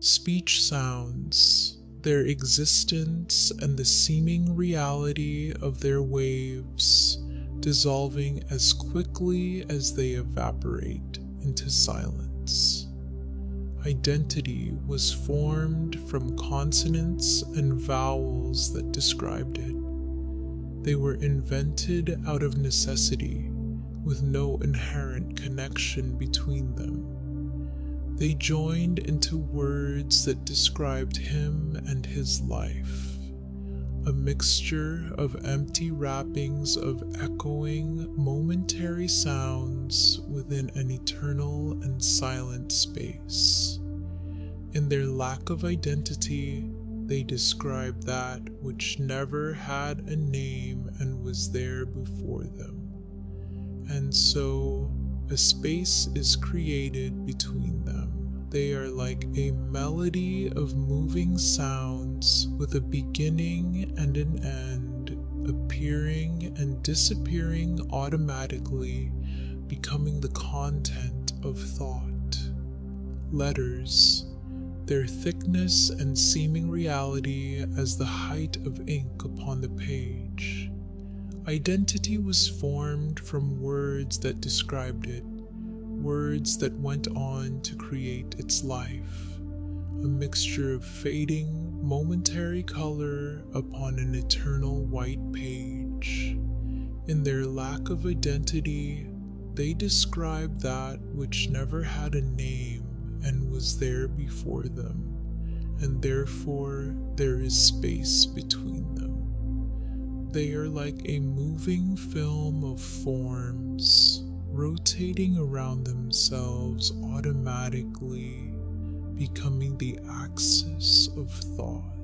Speech sounds, their existence and the seeming reality of their waves dissolving as quickly as they evaporate into silence. Identity was formed from consonants and vowels that described it. They were invented out of necessity, with no inherent connection between them. They joined into words that described him and his life, a mixture of empty wrappings of echoing, momentary sounds within an eternal and silent space. In their lack of identity, they described that which never had a name and was there before them. And so, a space is created between them. They are like a melody of moving sounds with a beginning and an end, appearing and disappearing automatically, becoming the content of thought. Letters, their thickness and seeming reality as the height of ink upon the page. Identity was formed from words that described it, words that went on to create its life, a mixture of fading, momentary color upon an eternal white page. In their lack of identity, they described that which never had a name and was there before them, and therefore there is space between them. They are like a moving film of forms, rotating around themselves automatically, becoming the axis of thought.